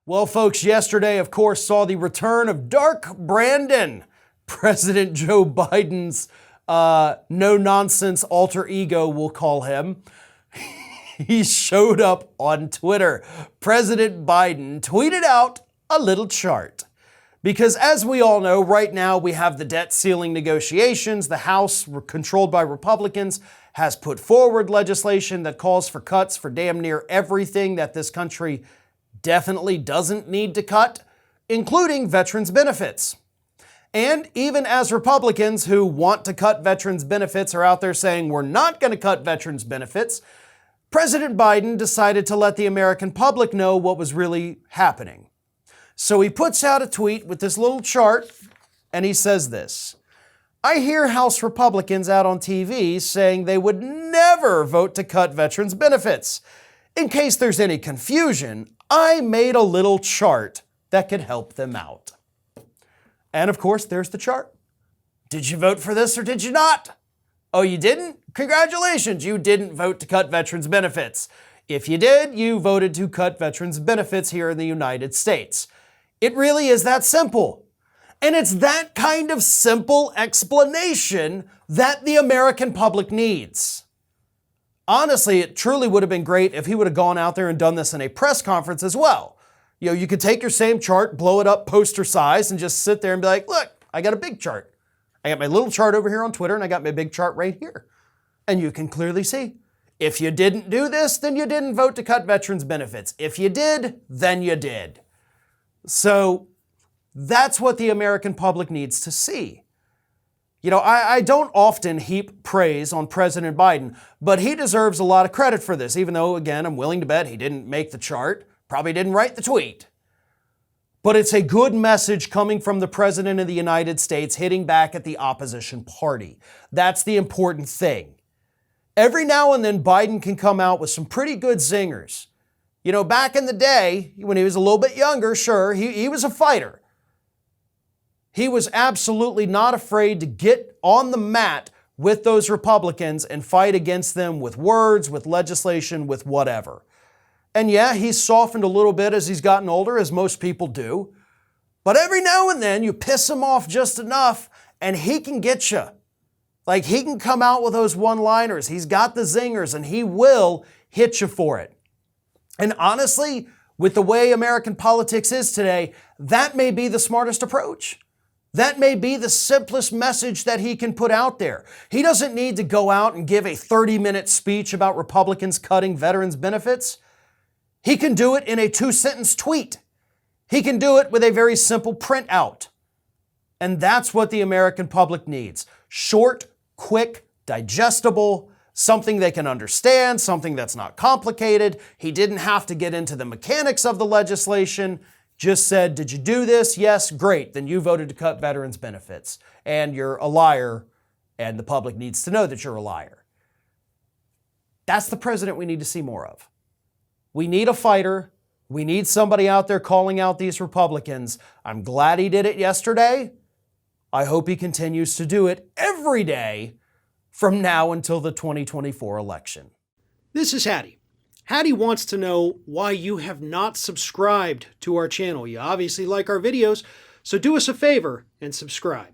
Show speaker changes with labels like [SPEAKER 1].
[SPEAKER 1] Well, folks, yesterday, of course, saw the return of Dark Brandon, President Joe Biden's no-nonsense alter ego, we'll call him. He showed up on Twitter. President Biden tweeted out a little chart. Because as we all know, right now we have the debt ceiling negotiations. The House, controlled by Republicans, has put forward legislation that calls for cuts for damn near everything that this country definitely doesn't need to cut, including veterans' benefits. And even as Republicans who want to cut veterans' benefits are out there saying we're not going to cut veterans' benefits, President Biden decided to let the American public know what was really happening. So he puts out a tweet with this little chart, and he says this: I hear House Republicans out on TV saying they would never vote to cut veterans' benefits. In case there's any confusion, I made a little chart that could help them out. And of course, there's the chart. Did you vote for this or did you not? Oh, you didn't? Congratulations, you didn't vote to cut veterans' benefits. If you did, you voted to cut veterans' benefits here in the United States. It really is that simple. And it's that kind of simple explanation that the American public needs. Honestly, it truly would have been great if he would have gone out there and done this in a press conference as well. You know, you could take your same chart, blow it up poster size, and just sit there and be like, look, I got a big chart. I got my little chart over here on Twitter, and I got my big chart right here. And you can clearly see, if you didn't do this, then you didn't vote to cut veterans' benefits. If you did, then you did. So that's what the American public needs to see. You know, I don't often heap praise on President Biden, but he deserves a lot of credit for this, even though, again, I'm willing to bet he didn't make the chart, probably didn't write the tweet. But it's a good message coming from the President of the United States hitting back at the opposition party. That's the important thing. Every now and then, Biden can come out with some pretty good zingers. You know, back in the day, when he was a little bit younger, sure, he was a fighter. He was absolutely not afraid to get on the mat with those Republicans and fight against them with words, with legislation, with whatever. And yeah, he's softened a little bit as he's gotten older, as most people do. But every now and then you piss him off just enough and he can get you. Like, he can come out with those one-liners. He's got the zingers and he will hit you for it. And honestly, with the way American politics is today, that may be the smartest approach. That may be the simplest message that he can put out there. He doesn't need to go out and give a 30-minute speech about Republicans cutting veterans' benefits. He can do it in a 2-sentence tweet. He can do it with a very simple printout. And that's what the American public needs. Short, quick, digestible, something they can understand, something that's not complicated. He didn't have to get into the mechanics of the legislation. Just said, did you do this? Yes, great. Then you voted to cut veterans' benefits. And you're a liar, and the public needs to know that you're a liar. That's the president we need to see more of. We need a fighter. We need somebody out there calling out these Republicans. I'm glad he did it yesterday. I hope he continues to do it every day from now until the 2024 election.
[SPEAKER 2] This is Hattie. Hattie wants to know why you have not subscribed to our channel. You obviously like our videos, so do us a favor and subscribe.